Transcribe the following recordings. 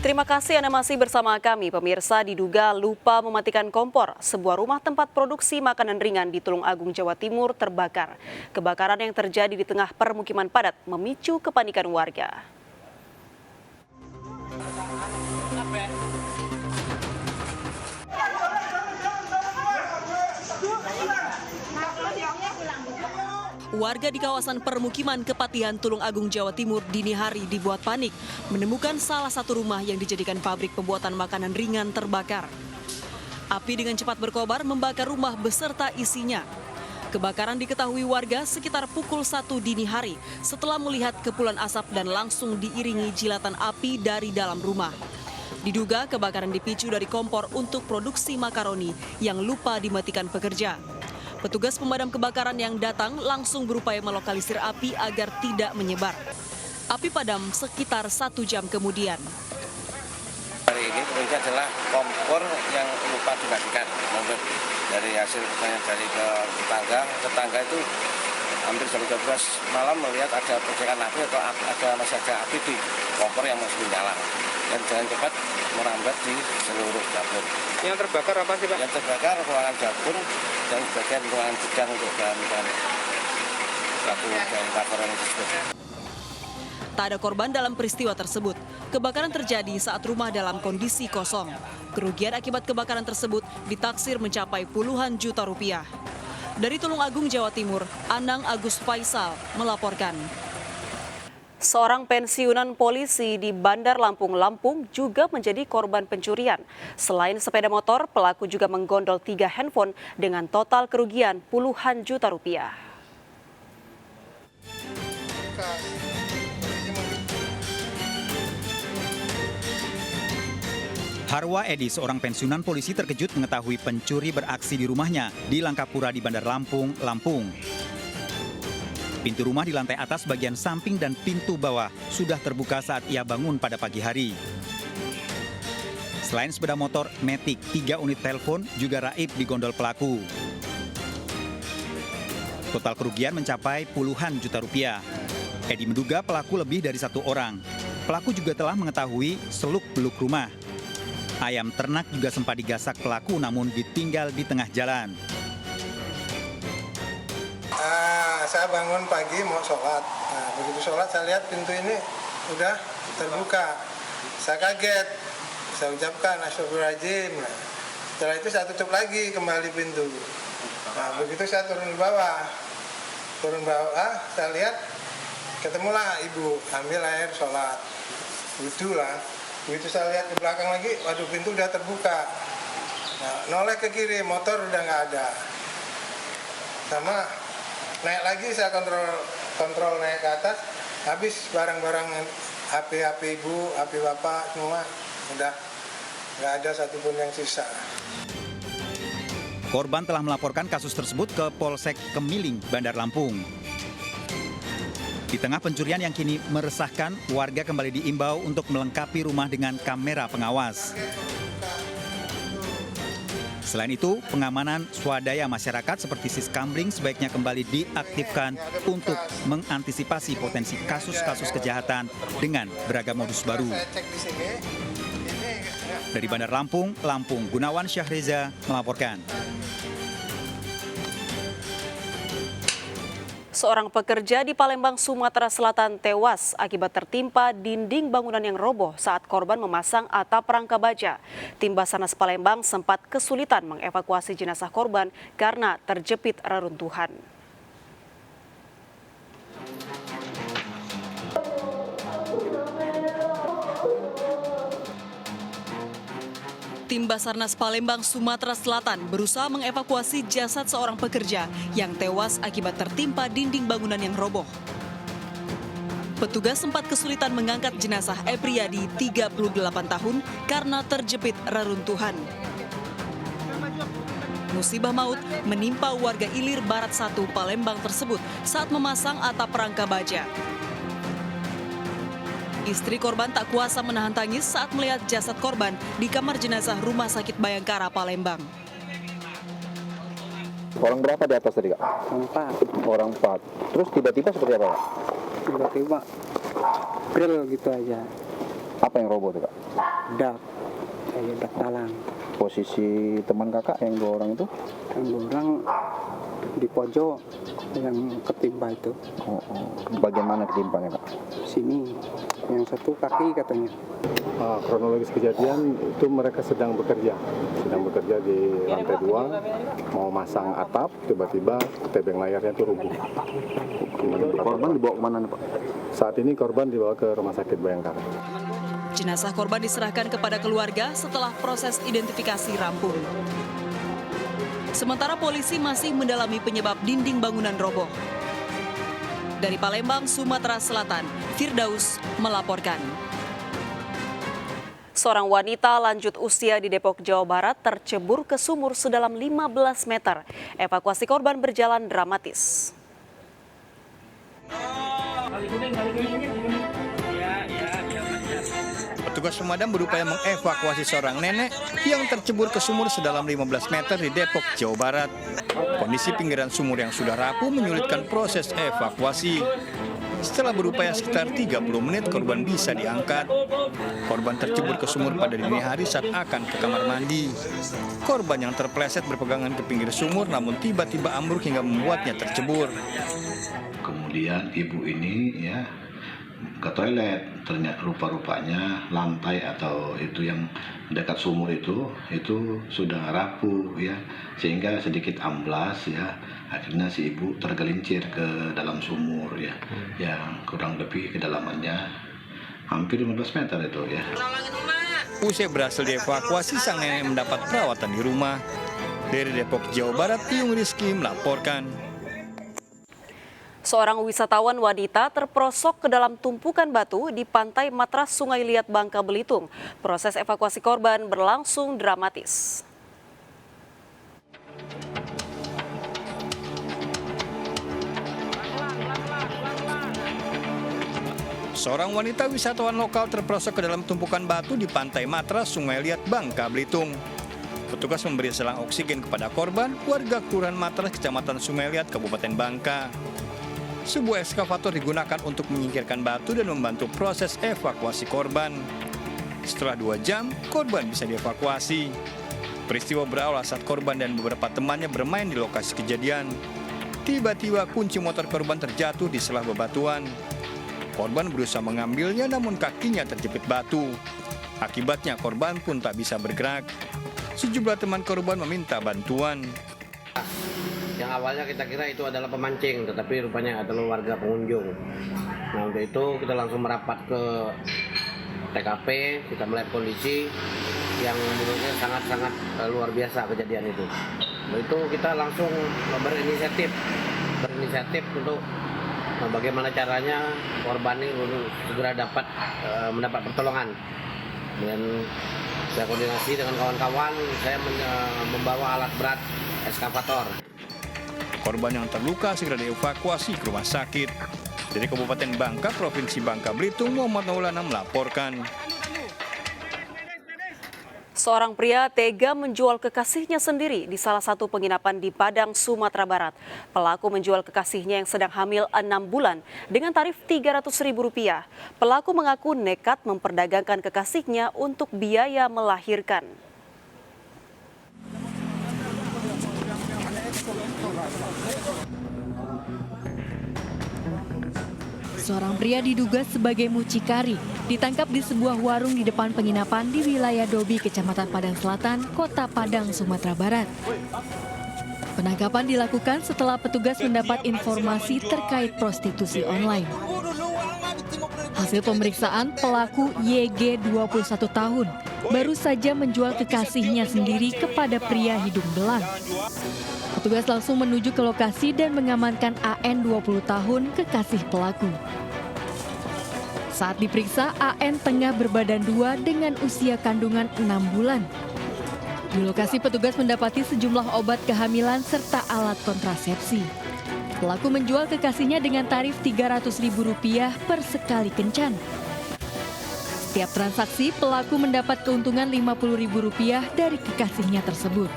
Terima kasih Anda masih bersama kami. Pemirsa, diduga lupa mematikan kompor. Sebuah rumah tempat produksi makanan ringan di Tulung Agung, Jawa Timur terbakar. Kebakaran yang terjadi di tengah permukiman padat memicu kepanikan warga. Warga di kawasan permukiman Kepatihan Tulung Agung, Jawa Timur dini hari dibuat panik menemukan salah satu rumah yang dijadikan pabrik pembuatan makanan ringan terbakar. Api dengan cepat berkobar membakar rumah beserta isinya. Kebakaran diketahui warga sekitar pukul 1 dini hari setelah melihat kepulan asap dan langsung diiringi jilatan api dari dalam rumah. Diduga kebakaran dipicu dari kompor untuk produksi makaroni yang lupa dimatikan pekerja. Petugas pemadam kebakaran yang datang langsung berupaya melokalisir api agar tidak menyebar. Api padam sekitar 1 jam kemudian. Hari ini penyebabnya adalah kompor yang lupa dimatikan. Dari hasil dari tetangga itu hampir jam 12 malam melihat ada percikan api atau masih ada api di kompor yang masih menyala. Dan dengan cepat merambat di seluruh dapur. Yang terbakar apa sih Pak? Yang terbakar ruangan dapur dan sebagian ruangan gudang untuk bahan-bahan baku dan laporan tersebut. Tak ada korban dalam peristiwa tersebut. Kebakaran terjadi saat rumah dalam kondisi kosong. Kerugian akibat kebakaran tersebut ditaksir mencapai puluhan juta rupiah. Dari Tulung Agung, Jawa Timur, Anang Agus Faisal melaporkan. Seorang pensiunan polisi di Bandar Lampung, Lampung juga menjadi korban pencurian. Selain sepeda motor, pelaku juga menggondol 3 handphone dengan total kerugian puluhan juta rupiah. Harwa Edi, seorang pensiunan polisi, terkejut mengetahui pencuri beraksi di rumahnya di Langkapura di Bandar Lampung, Lampung. Pintu rumah di lantai atas bagian samping dan pintu bawah sudah terbuka saat ia bangun pada pagi hari. Selain sepeda motor Matic, 3 unit telepon juga raib digondol pelaku. Total kerugian mencapai puluhan juta rupiah. Edi menduga pelaku lebih dari 1 orang. Pelaku juga telah mengetahui seluk-beluk rumah. Ayam ternak juga sempat digasak pelaku namun ditinggal di tengah jalan. Saya bangun pagi mau sholat. Nah, begitu sholat saya lihat pintu ini udah terbuka. Saya kaget. Saya ucapkan astagfirullahaladzim. Nah, setelah itu saya tutup lagi kembali pintu. Nah, begitu saya turun bawah, saya lihat ketemulah ibu ambil air sholat. Itulah. Begitu saya lihat ke belakang lagi, waduh pintu udah terbuka. Nah, noleh ke kiri, motor udah nggak ada. Sama naik lagi saya kontrol naik ke atas, habis barang-barang HP ibu, HP bapak semua udah nggak ada satupun yang sisa. Korban telah melaporkan kasus tersebut ke Polsek Kemiling, Bandar Lampung. Di tengah pencurian yang kini meresahkan, warga kembali diimbau untuk melengkapi rumah dengan kamera pengawas. Selain itu, pengamanan swadaya masyarakat seperti Siskambling sebaiknya kembali diaktifkan untuk mengantisipasi potensi kasus-kasus kejahatan dengan beragam modus baru. Dari Bandar Lampung, Gunawan Syahreza melaporkan. Seorang pekerja di Palembang, Sumatera Selatan tewas akibat tertimpa dinding bangunan yang roboh saat korban memasang atap rangka baja. Tim Basarnas Palembang sempat kesulitan mengevakuasi jenazah korban karena terjepit reruntuhan. Tim Basarnas Palembang, Sumatera Selatan berusaha mengevakuasi jasad seorang pekerja yang tewas akibat tertimpa dinding bangunan yang roboh. Petugas sempat kesulitan mengangkat jenazah Epriyadi, 38 tahun, karena terjepit reruntuhan. Musibah maut menimpa warga Ilir Barat 1 Palembang tersebut saat memasang atap rangka baja. Istri korban tak kuasa menahan tangis saat melihat jasad korban di kamar jenazah Rumah Sakit Bayangkara, Palembang. Orang berapa di atas tadi, Kak? 4. Orang 4. Terus tiba-tiba seperti apa, Kak? Tiba-tiba grill gitu aja. Apa yang roboh tuh, Kak? dak, kayak dak talang. Posisi teman kakak yang 2 orang itu? Yang 2 orang di pojok yang ketimpa itu. Bagian mana ketimpanya kak? Sini, yang satu kaki katanya. Kronologis kejadian itu mereka sedang bekerja di lantai 2, mau masang atap, tiba-tiba tebeng layarnya itu rubuh. Korban dibawa kemana nih pak? Saat ini korban dibawa ke Rumah Sakit Bayangkara. Jenazah korban diserahkan kepada keluarga setelah proses identifikasi rampung. Sementara polisi masih mendalami penyebab dinding bangunan roboh. Dari Palembang, Sumatera Selatan, Firdaus melaporkan. Seorang wanita lanjut usia di Depok, Jawa Barat tercebur ke sumur sedalam 15 meter. Evakuasi korban berjalan dramatis. Petugas pemadam berupaya mengevakuasi seorang nenek yang tercebur ke sumur sedalam 15 meter di Depok, Jawa Barat. Kondisi pinggiran sumur yang sudah rapuh menyulitkan proses evakuasi. Setelah berupaya sekitar 30 menit, korban bisa diangkat. Korban tercebur ke sumur pada dini hari saat akan ke kamar mandi. Korban yang terpeleset berpegangan ke pinggir sumur namun tiba-tiba ambruk hingga membuatnya tercebur. Kemudian ibu ini ya ke toilet, ternyata rupa-rupanya lantai atau itu yang dekat sumur itu sudah rapuh ya, sehingga sedikit amblas ya, akhirnya si ibu tergelincir ke dalam sumur ya, yang kurang lebih kedalamannya hampir 15 meter itu ya. Usai berhasil dievakuasi, sang nenek mendapat perawatan di rumah. Dari Depok, Jawa Barat, Tiung Rizky melaporkan. Seorang wisatawan wanita terperosok ke dalam tumpukan batu di pantai Matras, Sungai Liat, Bangka Belitung. Proses evakuasi korban berlangsung dramatis. Seorang wanita wisatawan lokal terperosok ke dalam tumpukan batu di pantai Matras, Sungai Liat, Bangka Belitung. Petugas memberi selang oksigen kepada korban, warga Kelurahan Matras, Kecamatan Sungai Liat, Kabupaten Bangka. Sebuah ekskavator digunakan untuk menyingkirkan batu dan membantu proses evakuasi korban. Setelah 2 jam, korban bisa dievakuasi. Peristiwa berawal saat korban dan beberapa temannya bermain di lokasi kejadian. Tiba-tiba kunci motor korban terjatuh di selah bebatuan. Korban berusaha mengambilnya namun kakinya terjepit batu. Akibatnya korban pun tak bisa bergerak. Sejumlah teman korban meminta bantuan. Yang awalnya kita kira itu adalah pemancing, tetapi rupanya adalah warga pengunjung. Nah, untuk itu kita langsung merapat ke TKP, kita melihat kondisi yang menurutnya sangat-sangat luar biasa kejadian itu. Untuk itu kita langsung berinisiatif untuk bagaimana caranya korban ini segera dapat mendapat pertolongan. Dan saya koordinasi dengan kawan-kawan, saya membawa alat berat ekskavator. Korban yang terluka segera dievakuasi ke rumah sakit. Dari Kabupaten Bangka, Provinsi Bangka Belitung, Muhammad Maulana melaporkan. Seorang pria tega menjual kekasihnya sendiri di salah satu penginapan di Padang, Sumatera Barat. Pelaku menjual kekasihnya yang sedang hamil 6 bulan dengan tarif Rp300.000. Pelaku mengaku nekat memperdagangkan kekasihnya untuk biaya melahirkan. Seorang pria diduga sebagai mucikari ditangkap di sebuah warung di depan penginapan di wilayah Dobi, Kecamatan Padang Selatan, Kota Padang, Sumatera Barat. Penangkapan dilakukan setelah petugas mendapat informasi terkait prostitusi online. Hasil pemeriksaan, pelaku YG 21 tahun baru saja menjual kekasihnya sendiri kepada pria hidung belang. Petugas langsung menuju ke lokasi dan mengamankan AN 20 tahun, kekasih pelaku. Saat diperiksa, AN tengah berbadan 2 dengan usia kandungan 6 bulan. Di lokasi petugas mendapati sejumlah obat kehamilan serta alat kontrasepsi. Pelaku menjual kekasihnya dengan tarif Rp300.000 per sekali kencan. Setiap transaksi, pelaku mendapat keuntungan Rp50.000 dari kekasihnya tersebut.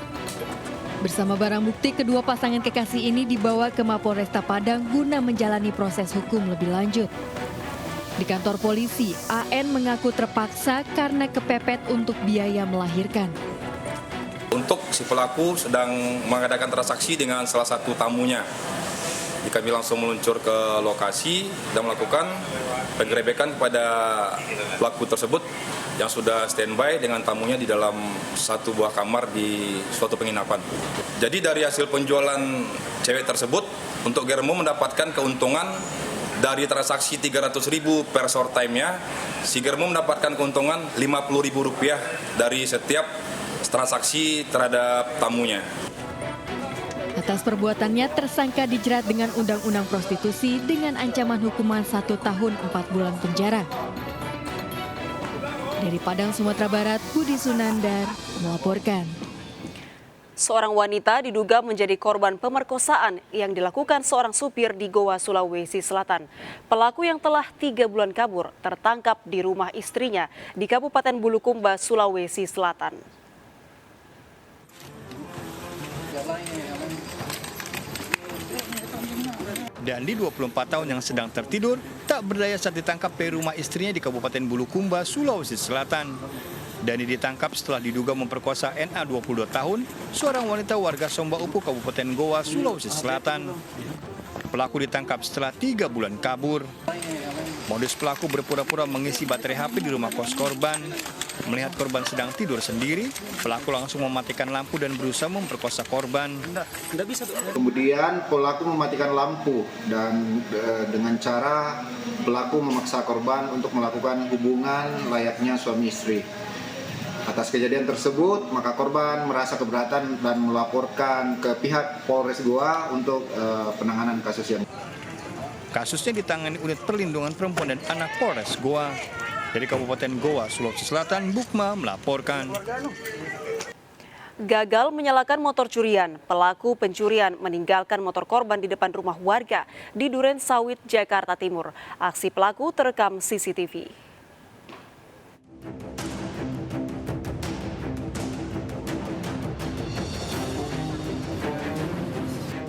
Bersama barang bukti, kedua pasangan kekasih ini dibawa ke Mapolresta Padang guna menjalani proses hukum lebih lanjut. Di kantor polisi, AN mengaku terpaksa karena kepepet untuk biaya melahirkan. Untuk si pelaku sedang mengadakan transaksi dengan salah satu tamunya. Kami langsung meluncur ke lokasi dan melakukan penggerebekan kepada pelaku tersebut yang sudah standby dengan tamunya di dalam satu buah kamar di suatu penginapan. Jadi dari hasil penjualan cewek tersebut, untuk Germo mendapatkan keuntungan dari transaksi 300.000 per short time-nya, si Germo mendapatkan keuntungan Rp50.000 dari setiap transaksi terhadap tamunya. Atas perbuatannya, tersangka dijerat dengan Undang-Undang Prostitusi dengan ancaman hukuman 1 tahun 4 bulan penjara. Dari Padang, Sumatera Barat, Budi Sunandar melaporkan. Seorang wanita diduga menjadi korban pemerkosaan yang dilakukan seorang supir di Goa, Sulawesi Selatan. Pelaku yang telah 3 bulan kabur tertangkap di rumah istrinya di Kabupaten Bulukumba, Sulawesi Selatan. Dandi 24 tahun yang sedang tertidur tak berdaya saat ditangkap dari rumah istrinya di Kabupaten Bulukumba, Sulawesi Selatan. Dandi ditangkap setelah diduga memperkosa NA 22 tahun, seorang wanita warga Somba Upu, Kabupaten Goa, Sulawesi Selatan. Pelaku ditangkap setelah 3 bulan kabur. Modus pelaku berpura-pura mengisi baterai HP di rumah kos korban. Melihat korban sedang tidur sendiri, pelaku langsung mematikan lampu dan berusaha memperkosa korban. Kemudian pelaku mematikan lampu dan dengan cara pelaku memaksa korban untuk melakukan hubungan layaknya suami istri. Atas kejadian tersebut, maka korban merasa keberatan dan melaporkan ke pihak Polres Goa untuk penanganan kasus yang. Kasusnya ditangani Unit Perlindungan Perempuan dan Anak Polres Goa. Dari Kabupaten Goa, Sulawesi Selatan, Bukma melaporkan. Gagal menyalakan motor curian, pelaku pencurian meninggalkan motor korban di depan rumah warga di Duren Sawit, Jakarta Timur. Aksi pelaku terekam CCTV.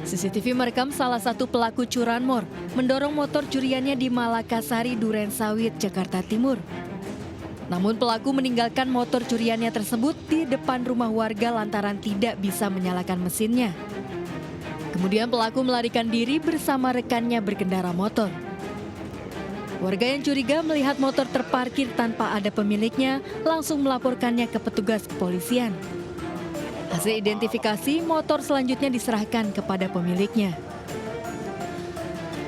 CCTV merekam salah satu pelaku curanmor mendorong motor curiannya di Malakasari, Duren Sawit, Jakarta Timur. Namun pelaku meninggalkan motor curiannya tersebut di depan rumah warga lantaran tidak bisa menyalakan mesinnya. Kemudian pelaku melarikan diri bersama rekannya berkendara motor. Warga yang curiga melihat motor terparkir tanpa ada pemiliknya langsung melaporkannya ke petugas kepolisian. Hasil identifikasi, motor selanjutnya diserahkan kepada pemiliknya.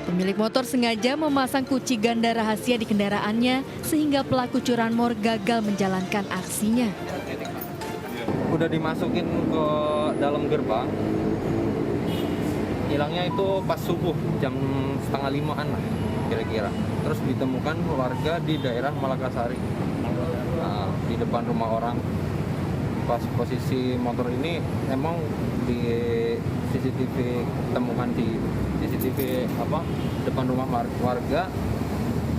Pemilik motor sengaja memasang kunci ganda rahasia di kendaraannya sehingga pelaku curanmor gagal menjalankan aksinya. Udah dimasukin ke dalam gerbang, hilangnya itu pas subuh jam 4:30-an lah kira-kira. Terus ditemukan warga di daerah Malakasari, di depan rumah orang. Pas posisi motor ini emang di CCTV temukan di CCTV depan rumah warga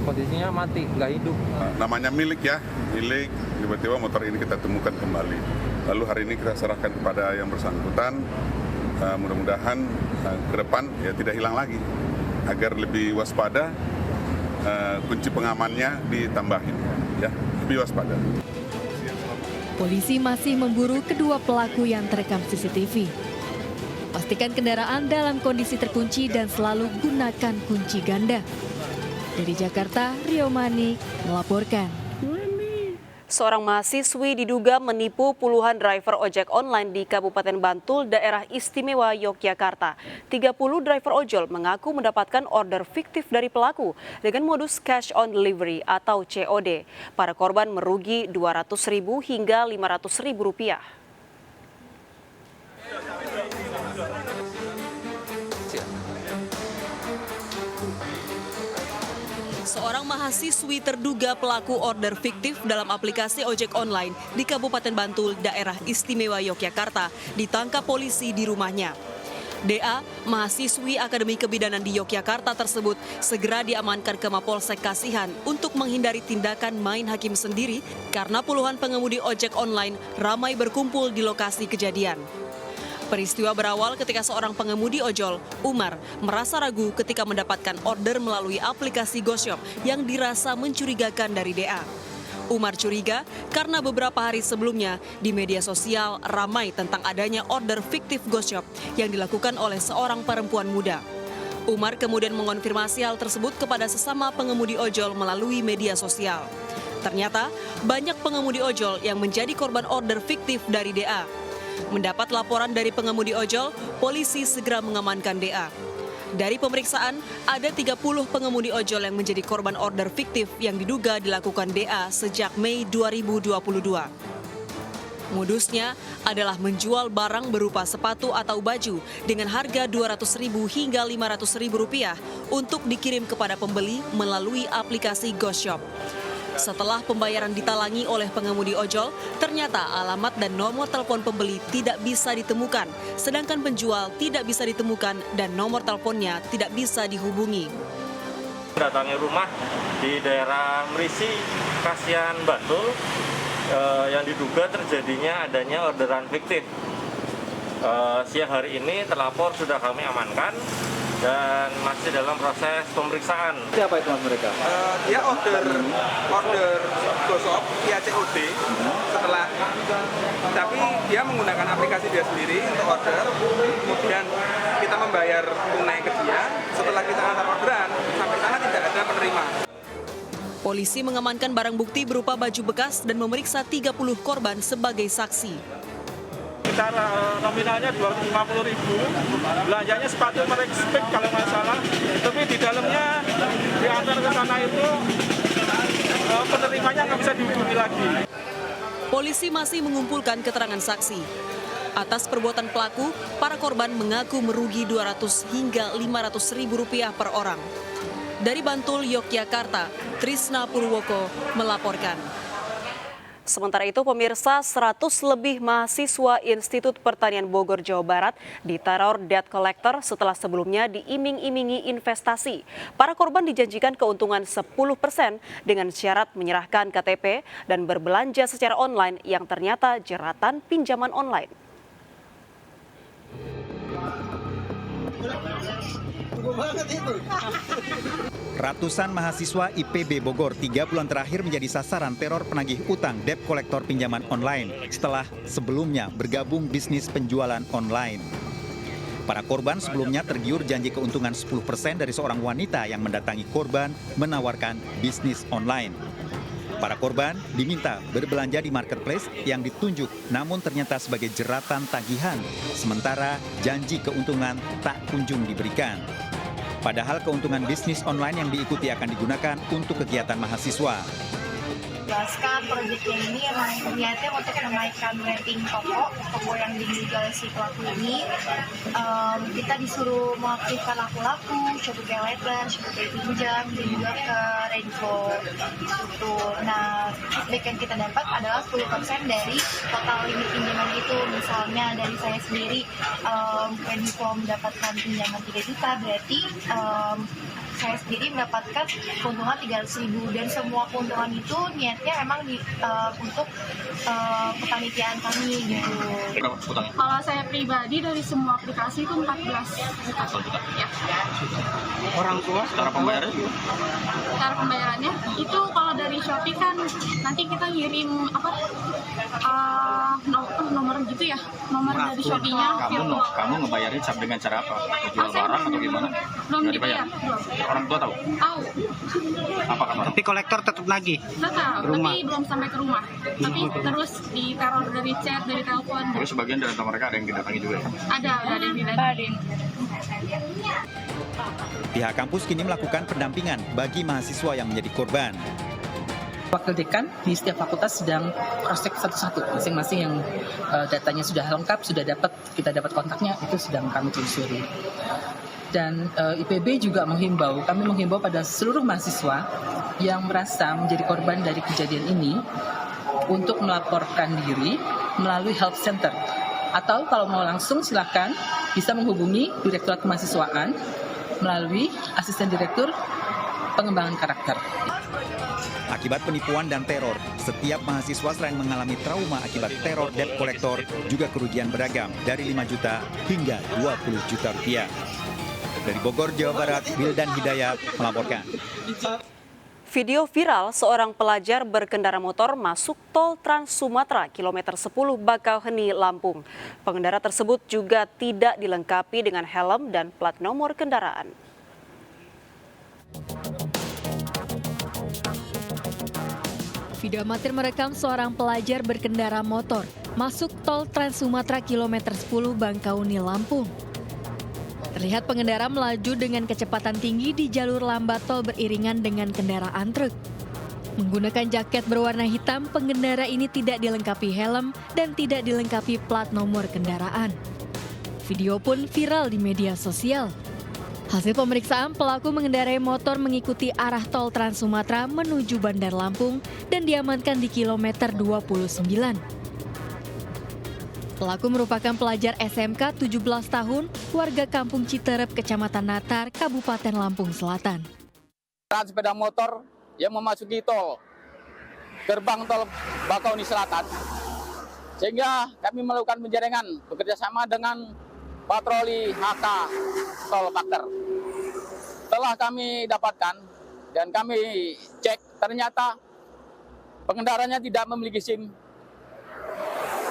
posisinya mati, nggak hidup. Namanya milik ya, milik, tiba-tiba motor ini kita temukan kembali. Lalu hari ini kita serahkan kepada yang bersangkutan, mudah-mudahan ke depan ya tidak hilang lagi. Agar lebih waspada, kunci pengamannya ditambahin, ya, lebih waspada. Polisi masih memburu kedua pelaku yang terekam CCTV. Pastikan kendaraan dalam kondisi terkunci dan selalu gunakan kunci ganda. Dari Jakarta, Rio Manik melaporkan. Seorang mahasiswi diduga menipu puluhan driver ojek online di Kabupaten Bantul, Daerah Istimewa Yogyakarta. 30 driver ojol mengaku mendapatkan order fiktif dari pelaku dengan modus cash on delivery atau COD. Para korban merugi Rp200.000 hingga Rp500.000. Seorang mahasiswi terduga pelaku order fiktif dalam aplikasi ojek online di Kabupaten Bantul, Daerah Istimewa Yogyakarta, ditangkap polisi di rumahnya. DA, mahasiswi Akademi Kebidanan di Yogyakarta tersebut, segera diamankan ke Mapolsek Kasihan untuk menghindari tindakan main hakim sendiri karena puluhan pengemudi ojek online ramai berkumpul di lokasi kejadian. Peristiwa berawal ketika seorang pengemudi ojol, Umar, merasa ragu ketika mendapatkan order melalui aplikasi GoShop yang dirasa mencurigakan dari DA. Umar curiga karena beberapa hari sebelumnya di media sosial ramai tentang adanya order fiktif GoShop yang dilakukan oleh seorang perempuan muda. Umar kemudian mengonfirmasi hal tersebut kepada sesama pengemudi ojol melalui media sosial. Ternyata banyak pengemudi ojol yang menjadi korban order fiktif dari DA. Mendapat laporan dari pengemudi ojol, polisi segera mengamankan DA. Dari pemeriksaan, ada 30 pengemudi ojol yang menjadi korban order fiktif yang diduga dilakukan DA sejak Mei 2022. Modusnya adalah menjual barang berupa sepatu atau baju dengan harga Rp200.000 hingga Rp500.000 untuk dikirim kepada pembeli melalui aplikasi GoShop. Setelah pembayaran ditalangi oleh pengemudi ojol, ternyata alamat dan nomor telepon pembeli tidak bisa ditemukan, sedangkan penjual tidak bisa ditemukan dan nomor teleponnya tidak bisa dihubungi. Datangi rumah di daerah Merisi, Kasihan, Bantul, yang diduga terjadinya adanya orderan fiktif. Siang hari ini terlapor sudah kami amankan dan masih dalam proses pemeriksaan. Siapa itu mas mereka? Dia order GoShop via COD setelah, tapi dia menggunakan aplikasi dia sendiri untuk order. Kemudian kita membayar tunai ke dia. Setelah kita antar orderan, sampai sana tidak ada penerima. Polisi mengamankan barang bukti berupa baju bekas dan memeriksa 30 korban sebagai saksi. Secara nominalnya Rp250.000, belanjanya sepatu merek Speak kalau nggak salah, tapi di dalamnya diantar ke sana itu penerimanya nggak bisa dihubungi lagi. Polisi masih mengumpulkan keterangan saksi. Atas perbuatan pelaku, para korban mengaku merugi Rp200 hingga Rp500.000 per orang. Dari Bantul, Yogyakarta, Trisna Purwoko melaporkan. Sementara itu, pemirsa, 100 lebih mahasiswa Institut Pertanian Bogor, Jawa Barat diteror debt collector setelah sebelumnya diiming-imingi investasi. Para korban dijanjikan keuntungan 10% dengan syarat menyerahkan KTP dan berbelanja secara online yang ternyata jeratan pinjaman online. Ratusan mahasiswa IPB Bogor 3 bulan terakhir menjadi sasaran teror penagih utang debt kolektor pinjaman online setelah sebelumnya bergabung bisnis penjualan online. Para korban sebelumnya tergiur janji keuntungan 10% dari seorang wanita yang mendatangi korban menawarkan bisnis online. Para korban diminta berbelanja di marketplace yang ditunjuk namun ternyata sebagai jeratan tagihan, sementara janji keuntungan tak kunjung diberikan. Padahal keuntungan bisnis online yang diikuti akan digunakan untuk kegiatan mahasiswa. Jelaskan proyeknya ini emang niatnya untuk menaikkan rating toko yang dijual si pelaku ini. Kita disuruh mengaktifkan laku-laku, Shopee Pay Later, Shopee Pay Pinjam, dan juga ke Redifo. Nah, feedback yang kita dapat adalah 10% dari total limit pinjaman itu. Misalnya dari saya sendiri, Redifo mendapatkan pinjaman 3 juta, berarti saya sendiri mendapatkan keuntungan 300.000 dan semua keuntungan itu niatnya emang untuk kepanitiaan kami gitu. Kalau saya pribadi dari semua aplikasi itu 14 juta. Ya. Orang tua cara pembayarannya? Cara pembayarannya itu kalau dari Shopee kan nanti kita ngirim nomor gitu ya, nomor dari Shopee-nya. Kamu ngebayarin dengan cara apa? Jual barang atau gimana? Belum dibayar. Orang tua tahu? Tahu. Apa kabar? Tapi kolektor tetap nagih? Tetap, tapi belum sampai ke rumah. Tapi terus diteror dari chat, dari telepon. Terus sebagian dari mereka ada yang didatangi juga ya? Ada yang didatangi. Pihak kampus kini melakukan pendampingan bagi mahasiswa yang menjadi korban. Wakil dekan di setiap fakultas sedang cross-check satu-satu, masing-masing yang datanya sudah lengkap, kita dapat kontaknya, itu sedang kami telusuri. Dan IPB juga kami menghimbau pada seluruh mahasiswa yang merasa menjadi korban dari kejadian ini untuk melaporkan diri melalui help center. Atau kalau mau langsung silakan bisa menghubungi Direktorat Kemahasiswaan melalui Asisten Direktur Pengembangan Karakter. Akibat penipuan dan teror, setiap mahasiswa selain mengalami trauma akibat teror debt collector, juga kerugian beragam dari 5 juta hingga 20 juta rupiah. Dari Bogor, Jawa Barat, Wildan Hidayat melaporkan. Video viral seorang pelajar berkendara motor masuk tol Trans Sumatera kilometer 10 Bakauheni, Lampung. Pengendara tersebut juga tidak dilengkapi dengan helm dan plat nomor kendaraan. Video amatir merekam seorang pelajar berkendara motor masuk tol Trans Sumatera kilometer 10 Bakauheni, Lampung. Terlihat pengendara melaju dengan kecepatan tinggi di jalur lambat tol beriringan dengan kendaraan truk. Menggunakan jaket berwarna hitam, pengendara ini tidak dilengkapi helm dan tidak dilengkapi plat nomor kendaraan. Video pun viral di media sosial. Hasil pemeriksaan, pelaku mengendarai motor mengikuti arah tol Trans Sumatera menuju Bandar Lampung dan diamankan di kilometer 29. Pelaku merupakan pelajar SMK 17 tahun, warga Kampung Citerep, Kecamatan Natar, Kabupaten Lampung Selatan. Sepeda motor yang memasuki tol, gerbang tol Bakauheni Selatan, sehingga kami melakukan penjaringan bekerjasama dengan patroli HK Tol Paker. Setelah kami dapatkan dan kami cek, ternyata pengendaranya tidak memiliki SIM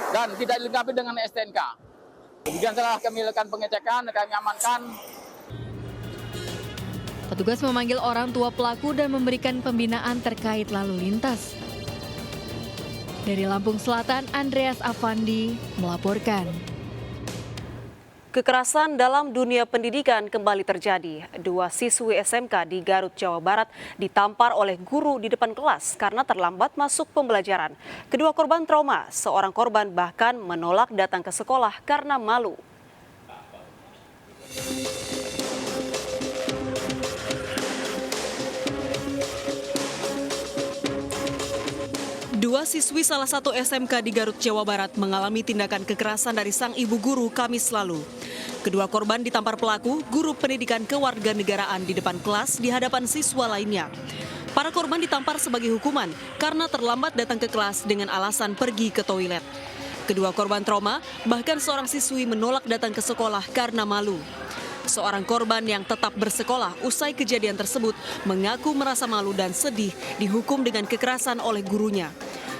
dan tidak dilengkapi dengan STNK. Kemudian setelah kami lakukan pengecekan, kami amankan. Petugas memanggil orang tua pelaku dan memberikan pembinaan terkait lalu lintas. Dari Lampung Selatan, Andreas Afandi melaporkan. Kekerasan dalam dunia pendidikan kembali terjadi. 2 siswi SMK di Garut, Jawa Barat ditampar oleh guru di depan kelas karena terlambat masuk pembelajaran. Kedua korban trauma, seorang korban bahkan menolak datang ke sekolah karena malu. Dua siswi salah satu SMK di Garut, Jawa Barat mengalami tindakan kekerasan dari sang ibu guru Kamis lalu. Kedua korban ditampar pelaku, guru pendidikan kewarganegaraan di depan kelas di hadapan siswa lainnya. Para korban ditampar sebagai hukuman karena terlambat datang ke kelas dengan alasan pergi ke toilet. Kedua korban trauma, bahkan seorang siswi menolak datang ke sekolah karena malu. Seorang korban yang tetap bersekolah usai kejadian tersebut mengaku merasa malu dan sedih dihukum dengan kekerasan oleh gurunya.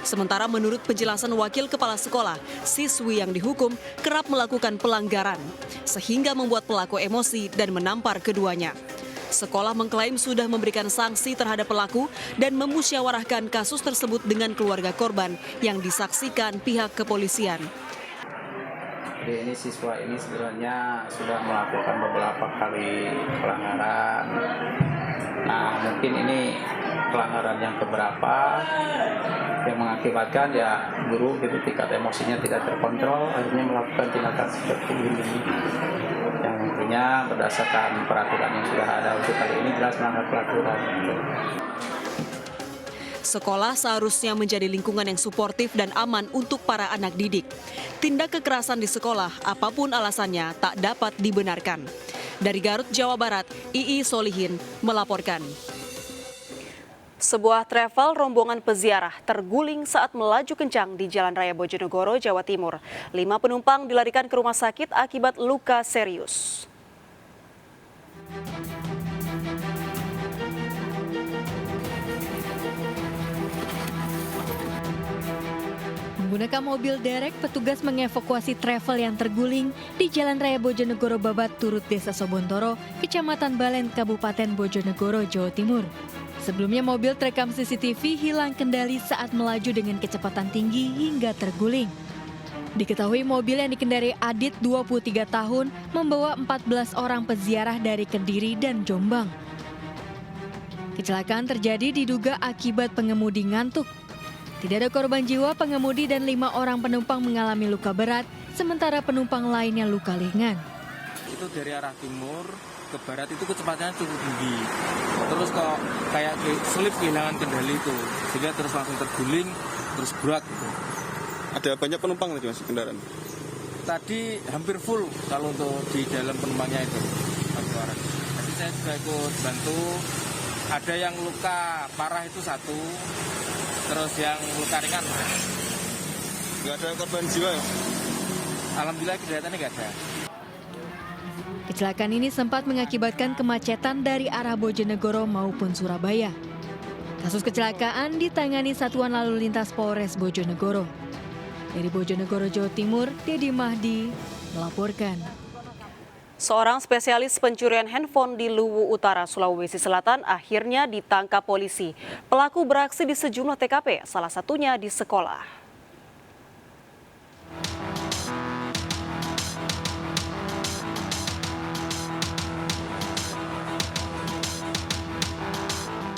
Sementara menurut penjelasan wakil kepala sekolah, siswi yang dihukum kerap melakukan pelanggaran, sehingga membuat pelaku emosi dan menampar keduanya. Sekolah mengklaim sudah memberikan sanksi terhadap pelaku dan memusyawarahkan kasus tersebut dengan keluarga korban yang disaksikan pihak kepolisian. Jadi ini siswa ini sebenarnya sudah melakukan beberapa kali pelanggaran. Nah, mungkin ini pelanggaran yang keberapa yang mengakibatkan ya guru gitu tingkat emosinya tidak terkontrol, akhirnya melakukan tindakan seperti ini. Yang intinya berdasarkan peraturan yang sudah ada untuk kali ini jelas melanggar peraturan. Sekolah seharusnya menjadi lingkungan yang suportif dan aman untuk para anak didik. Tindak kekerasan di sekolah, apapun alasannya, tak dapat dibenarkan. Dari Garut, Jawa Barat, II Solihin melaporkan. Sebuah travel rombongan peziarah terguling saat melaju kencang di Jalan Raya Bojonegoro, Jawa Timur. 5 penumpang dilarikan ke rumah sakit akibat luka serius. Menggunakan mobil derek, petugas mengevakuasi travel yang terguling di Jalan Raya Bojonegoro Babat Turut Desa Sobontoro, Kecamatan Balen, Kabupaten Bojonegoro, Jawa Timur. Sebelumnya mobil terekam CCTV hilang kendali saat melaju dengan kecepatan tinggi hingga terguling. Diketahui mobil yang dikendarai Adit 23 tahun membawa 14 orang peziarah dari Kediri dan Jombang. Kecelakaan terjadi diduga akibat pengemudi ngantuk. Tidak ada korban jiwa, pengemudi dan 5 orang penumpang mengalami luka berat, sementara penumpang lainnya luka ringan. Itu dari arah timur ke barat itu kecepatannya cukup tinggi. Terus kok kayak sulit kehilangan kendali itu, sehingga terus langsung terguling, terus berat gitu. Ada banyak penumpang tadi masuk kendaraan? Tadi hampir full kalau untuk di dalam penumpangnya itu. Jadi saya juga ikut bantu Ada yang luka parah itu 1, terus yang luka ringan. Nggak ada korban jiwa ya? Alhamdulillah kelihatannya nggak ada. Kecelakaan ini sempat mengakibatkan kemacetan dari arah Bojonegoro maupun Surabaya. Kasus kecelakaan ditangani Satuan Lalu Lintas Polres Bojonegoro. Dari Bojonegoro, Jawa Timur, Dedi Mahdi melaporkan. Seorang spesialis pencurian handphone di Luwu Utara, Sulawesi Selatan akhirnya ditangkap polisi. Pelaku beraksi di sejumlah TKP, salah satunya di sekolah.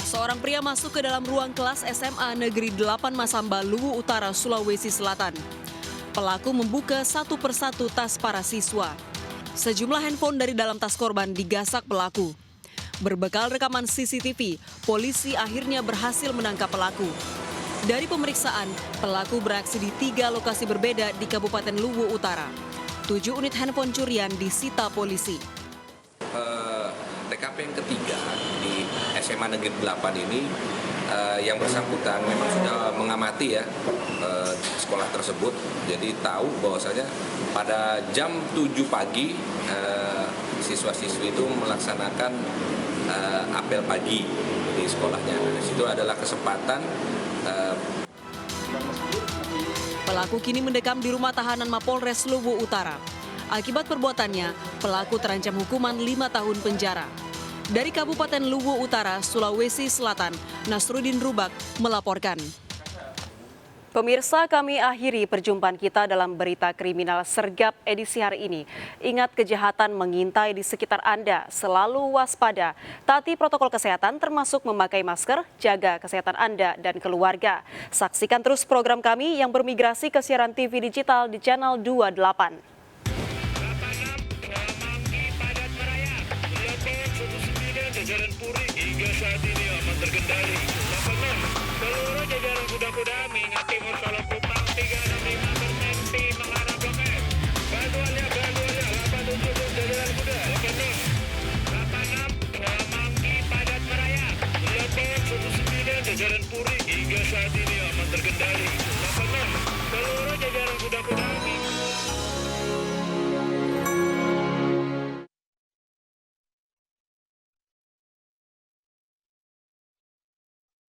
Seorang pria masuk ke dalam ruang kelas SMA Negeri 8 Masamba, Luwu Utara, Sulawesi Selatan. Pelaku membuka satu persatu tas para siswa. Sejumlah handphone dari dalam tas korban digasak pelaku. Berbekal rekaman CCTV, polisi akhirnya berhasil menangkap pelaku. Dari pemeriksaan, pelaku beraksi di 3 lokasi berbeda di Kabupaten Luwu Utara. 7 unit handphone curian disita polisi. TKP yang ketiga di SMA Negeri 8 ini yang bersangkutan memang sudah mengamati ya sekolah tersebut, jadi tahu bahwasanya pada jam 7 pagi siswa-siswi itu melaksanakan apel pagi di sekolahnya. Di situ adalah kesempatan. Pelaku kini mendekam di rumah tahanan Mapolres Luwu Utara. Akibat perbuatannya, pelaku terancam hukuman 5 tahun penjara. Dari Kabupaten Luwu Utara, Sulawesi Selatan, Nasruddin Rubak melaporkan. Pemirsa, kami akhiri perjumpaan kita dalam berita kriminal sergap edisi hari ini. Ingat, kejahatan mengintai di sekitar Anda, selalu waspada. Taati protokol kesehatan termasuk memakai masker, jaga kesehatan Anda dan keluarga. Saksikan terus program kami yang bermigrasi ke siaran TV digital di channel 28. Jajaran Puri hingga saat ini aman terkendali. 86, seluruh jajaran kuda-kuda mengingat timur Solo Kupang 365 bermimpi mengarah Blok M. Bantuannya 87 jajaran kuda. 86, Manggi padat merayap. 89, jajaran Puri hingga saat ini aman terkendali. 86, seluruh jajaran kuda-kuda